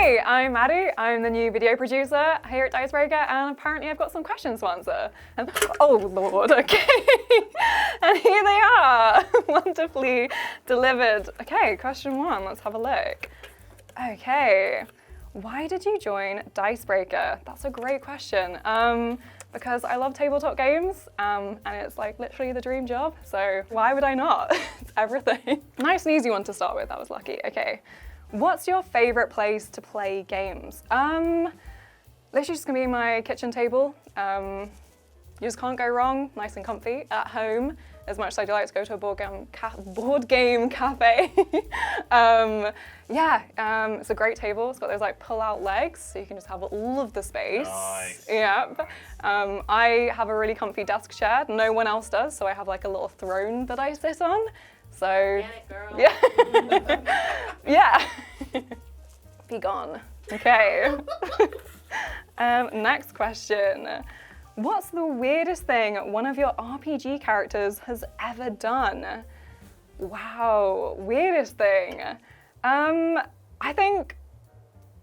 Hey, I'm Maddie. I'm the new video producer here at Dicebreaker, and apparently I've got some questions to answer. And, oh Lord, okay. And here they are, wonderfully delivered. Okay, question 1, let's have a look. Okay, why did you join Dicebreaker? That's a great question. Because I love tabletop games, and it's like literally the dream job, so why would I not? It's everything. Nice and easy one to start with, that was lucky. Okay, what's your favorite place to play games? Literally just gonna be my kitchen table. You just can't go wrong, nice and comfy at home, as much as I do like to go to a board game cafe. It's a great table. It's got those like pull-out legs, so you can just have all of the space. Nice. Yep. I have a really comfy desk chair. No one else does, so I have like a little throne that I sit on. So, Get it, girl. yeah. Yeah. Be gone. Okay. Next question. What's the weirdest thing one of your RPG characters has ever done? Wow, weirdest thing. I think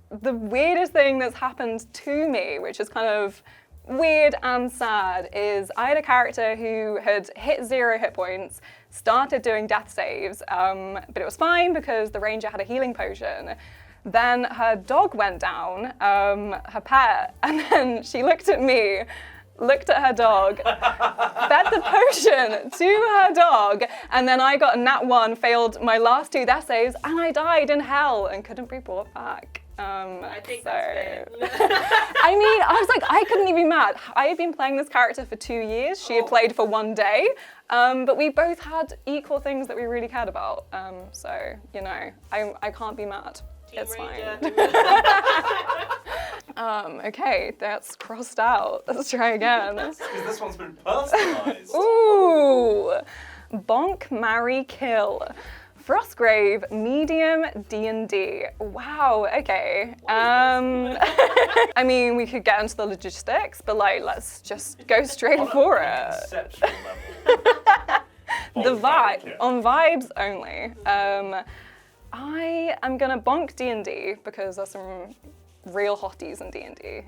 the weirdest thing that's happened to me, which is kind of weird and sad, is I had a character who had hit 0 hit points, started doing death saves, but it was fine because the ranger had a healing potion. Then her dog went down, her pet, and then she looked at me, looked at her dog, fed the potion to her dog, and then I got a nat 1, failed my last 2 death saves, and I died in hell and couldn't be brought back. I think that's fair. I mean, I was like, I couldn't even be mad. I had been playing this character for 2 years. She had played for 1 day, but we both had equal things that we really cared about. So, you know, I can't be mad. It's fine. Okay, that's crossed out. Let's try again. Because this one's been personalised. Ooh, bonk, marry, kill. Frostgrave, medium, D&D. Wow, okay. I mean, we could get into the logistics, but like, let's just go straight for it. Conceptual level. The vibe, on vibes only. I am gonna bonk D&D because there's some real hotties in D&D.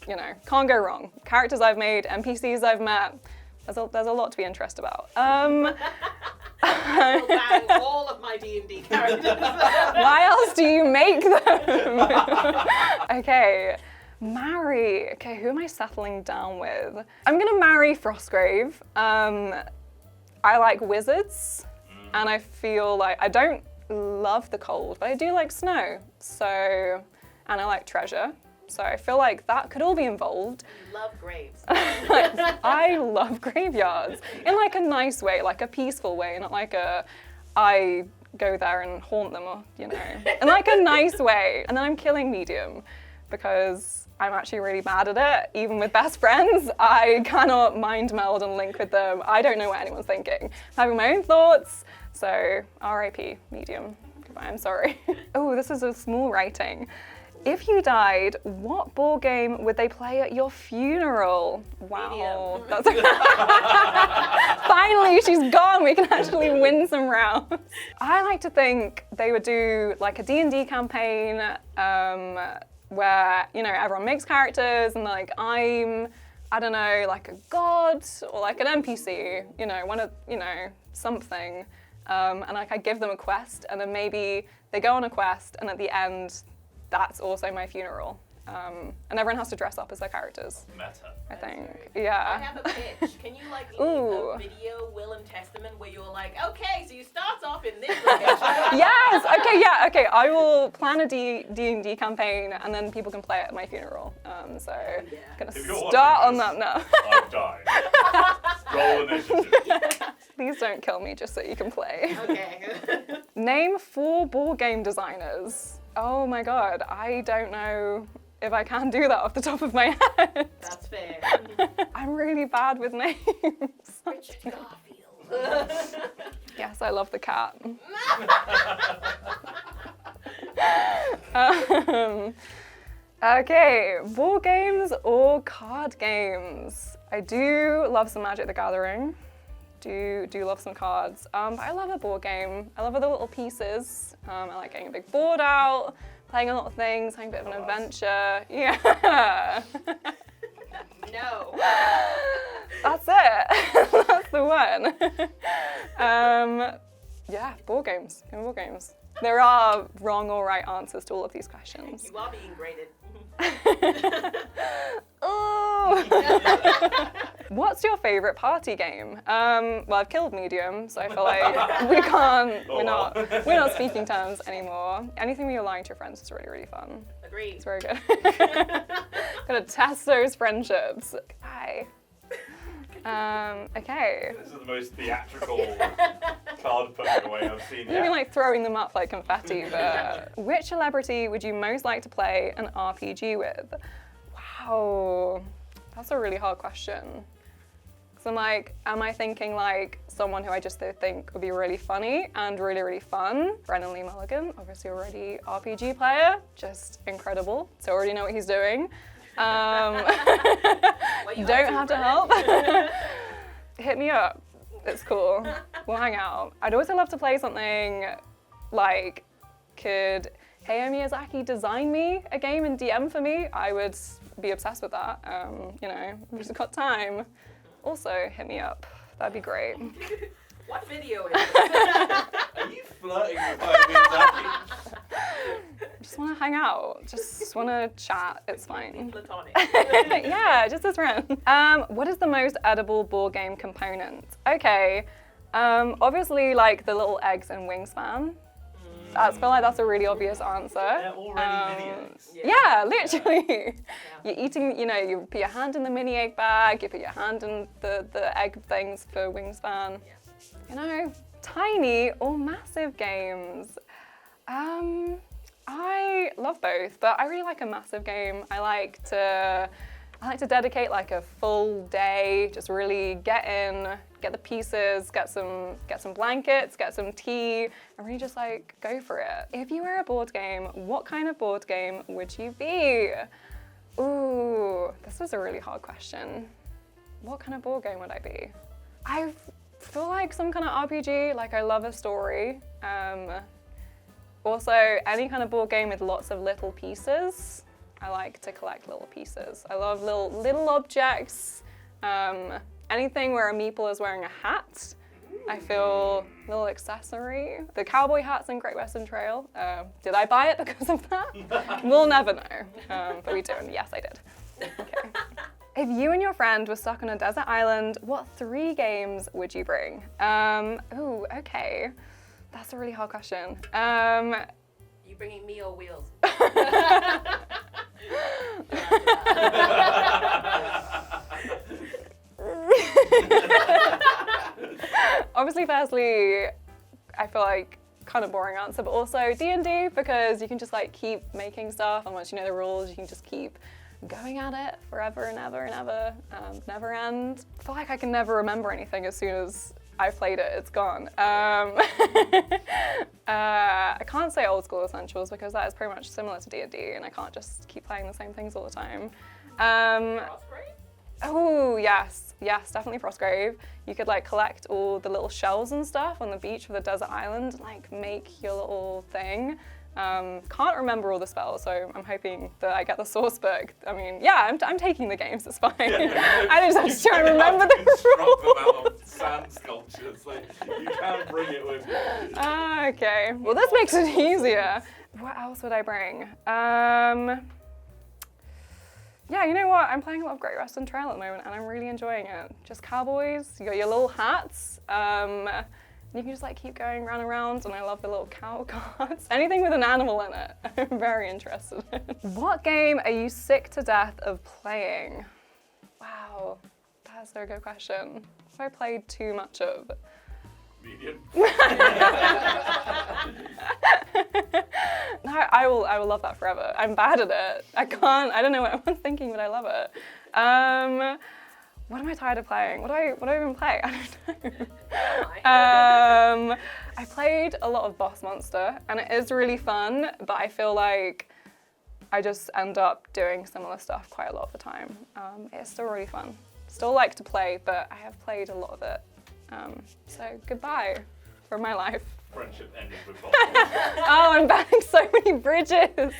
You know, can't go wrong. Characters I've made, NPCs I've met, there's a lot to be interested about. I'll bang all of my D&D characters. Why else do you make them? Okay, marry. Okay, who am I settling down with? I'm gonna marry Frostgrave. I like wizards, and I feel like I don't love the cold, but I do like snow. So, and I like treasure. So I feel like that could all be involved. You love graves. I love graveyards in like a nice way, like a peaceful way, not like a I go there and haunt them, or you know, in like a nice way. And then I'm killing medium because I'm actually really bad at it. Even with best friends, I cannot mind meld and link with them. I don't know what anyone's thinking. I'm having my own thoughts. So RIP medium. Goodbye, I'm sorry. Oh, this is a small writing. If you died, what board game would they play at your funeral? Wow. That's finally, she's gone. We can actually win some rounds. I like to think they would do like a D&D campaign where, you know, everyone makes characters and like I don't know, like a god or like an NPC, you know, something. And like I give them a quest and then maybe they go on a quest and at the end, that's also my funeral. And everyone has to dress up as their characters. Meta. I think, yeah. I have a pitch. Can you like leave a video will and testament where you're like, okay, so you start off in this location. Yes, okay, yeah, okay. I will plan a D&D campaign and then people can play it at my funeral. So I'm gonna start on that now. I've died. Roll initiative. Please don't kill me just so you can play. Okay. Name 4 board game designners. Oh my God, I don't know if I can do that off the top of my head. That's fair. I'm really bad with names. Richard Garfield. Yes, I love the cat. Okay, board games or card games? I do love some Magic the Gathering. Do love some cards. But I love a board game. I love the little pieces. I like getting a big board out, playing a lot of things, having a bit of an adventure. Yeah. No. That's it. That's the one. Yeah, board games. Give me board games. There are wrong or right answers to all of these questions. You are being graded. Oh. What's your favorite party game? Well, I've killed Medium, so I feel like we can't. We're not speaking terms anymore. Anything where you're lying to your friends is really, really fun. Agreed. It's very good. Gotta test those friendships. Goodbye. Okay. This is the most theatrical card putting away I've seen Maybe yet. like throwing them up like confetti, but which celebrity would you most like to play an RPG with? Wow, that's a really hard question. Because I'm like, am I thinking like someone who I just think would be really funny and really, really fun? Brennan Lee Mulligan, obviously already RPG player, just incredible. So already know what he's doing. Don't have to help. Hit me up. It's cool. We'll hang out. I'd also love to play something like, could Hayao Miyazaki design me a game and DM for me? I would be obsessed with that. You know, we've just got time. Also, hit me up. That'd be great. What video is it? Are you flirting with Miyazaki? Just want to hang out. Just want to chat. It's fine. Platonic. Yeah, just as friends. What is the most edible board game component? Okay, obviously like the little eggs and wingspan. I feel like that's a really obvious answer. They're already mini eggs. Yeah, literally. You're eating, you know, you put your hand in the mini egg bag, you put your hand in the egg things for wingspan. You know, tiny or massive games. I love both, but I really like a massive game. I like to dedicate like a full day, just really get in, get the pieces, get some blankets, get some tea, and really just like go for it. If you were a board game, what kind of board game would you be? Ooh, this is a really hard question. What kind of board game would I be? I feel like some kind of RPG, like I love a story. Also, any kind of board game with lots of little pieces. I like to collect little pieces. I love little objects. Anything where a meeple is wearing a hat. I feel a little accessory. The cowboy hats in Great Western Trail. Did I buy it because of that? We'll never know. But we do, and yes, I did. Okay. If you and your friend were stuck on a desert island, what 3 games would you bring? Ooh, okay. That's a really hard question. You bringing me or wheels? Obviously, firstly, I feel like kind of boring answer, but also D&D, because you can just like keep making stuff, and once you know the rules, you can just keep going at it forever and ever and ever, never end. I feel like I can never remember anything as soon as I've played it, it's gone. I can't say old school essentials because that is pretty much similar to D&D, and I can't just keep playing the same things all the time. Oh, yes, definitely Frostgrave. You could like collect all the little shells and stuff on the beach of the desert island and like make your little thing. Can't remember all the spells, so I'm hoping that I get the source book. I mean, yeah, I'm taking the games, it's fine. I just have to try and remember the rules. Drop them out of sand sculptures. Like, you can bring it with you. Okay, well this makes it easier. What else would I bring? Yeah, you know what? I'm playing a lot of Great Western Trail at the moment, and I'm really enjoying it. Just cowboys, you got your little hats, you can just like keep going round and round, and I love the little cow cards. Anything with an animal in it, I'm very interested in. What game are you sick to death of playing? Wow, that's a good question. What have I played too much of? Medium. No, I will love that forever. I'm bad at it. I don't know what I'm thinking, but I love it. What am I tired of playing? What do I even play? I don't know. I played a lot of Boss Monster, and it is really fun, but I feel like I just end up doing similar stuff quite a lot of the time. It's still really fun. Still like to play, but I have played a lot of it. So goodbye from my life. friendship ended with violence. Oh, I'm burning so many bridges.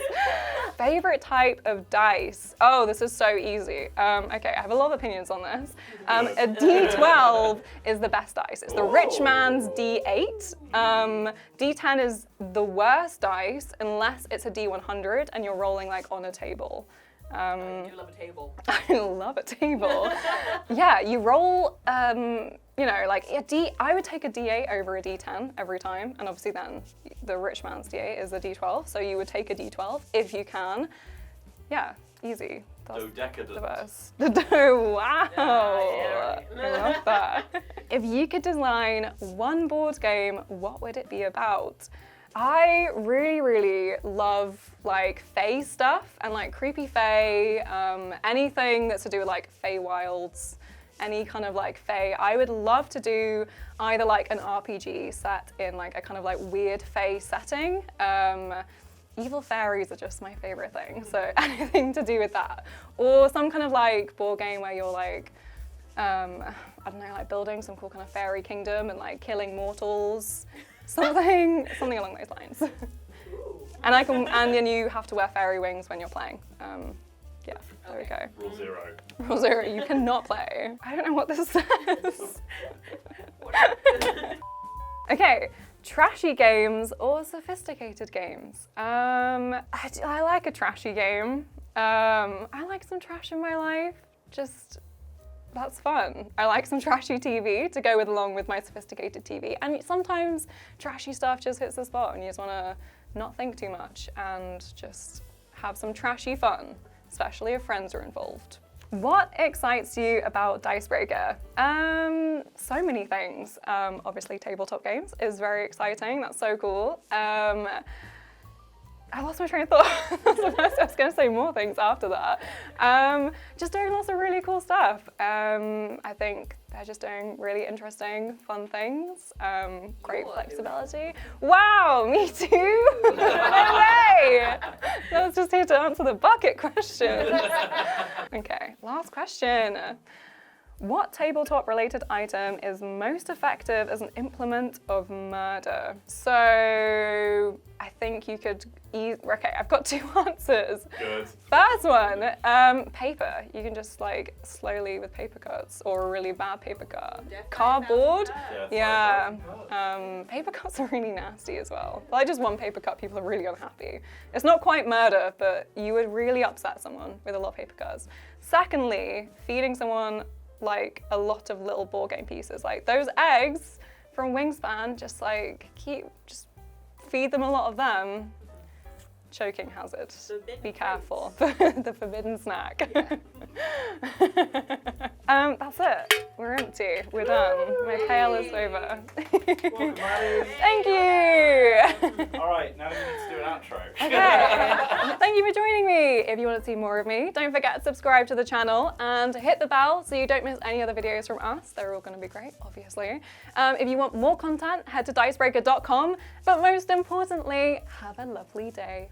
Favorite type of dice? Oh, this is so easy. Okay, I have a lot of opinions on this. A D12 is the best dice. It's the rich man's D8. D10 is the worst dice unless it's a D100 and you're rolling like on a table. I do love a table. I love a table. Yeah, you roll, you know, like I would take a D8 over a D10 every time, and obviously then the rich man's D8 is a D12, so you would take a D12 if you can. Yeah, easy. That's Dodecadent. the best. Wow, Yeah. I love that. If you could design one board game, what would it be about? I really, really love like Fae stuff and like creepy Fae, anything that's to do with like Feywilds, any kind of like Fae. I would love to do either like an RPG set in like a kind of like weird Fae setting. Evil fairies are just my favorite thing, so anything to do with that. Or some kind of like board game where you're like, I don't know, like building some cool kind of fairy kingdom and like killing mortals. Something along those lines. And then you have to wear fairy wings when you're playing. Yeah, there we go. Rule 0. Rule 0, you cannot play. I don't know what this says. Okay, trashy games or sophisticated games? I like a trashy game. I like some trash in my life. That's fun. I like some trashy TV to go along with my sophisticated TV. And sometimes trashy stuff just hits the spot and you just want to not think too much and just have some trashy fun, especially if friends are involved. What excites you about Dicebreaker? So many things. Obviously, tabletop games is very exciting. That's so cool. I lost my train of thought. I was going to say more things after that. Just doing lots of really cool stuff. I think they're just doing really interesting, fun things. Great flexibility. Wow, me too? No way! I was just here to answer the bucket question. Okay, last question. What tabletop-related item is most effective as an implement of murder? So I think you could okay, I've got 2 answers. Good. First one, paper. You can just like slowly with paper cuts or a really bad paper cut. Cardboard. Yeah. Paper cuts are really nasty as well. Like just one paper cut, people are really unhappy. It's not quite murder, but you would really upset someone with a lot of paper cuts. Secondly, feeding someone like a lot of little board game pieces. Like those eggs from Wingspan, just feed them a lot of them. Choking hazard. Be careful. The forbidden snack. That's it. We're empty. We're done. My pail is over. Welcome, Maddie. Thank you. All right, now you need to do an outro. Okay. Thank you for joining me. If you want to see more of me, don't forget to subscribe to the channel and hit the bell so you don't miss any other videos from us. They're all going to be great, obviously. If you want more content, head to dicebreaker.com. But most importantly, have a lovely day.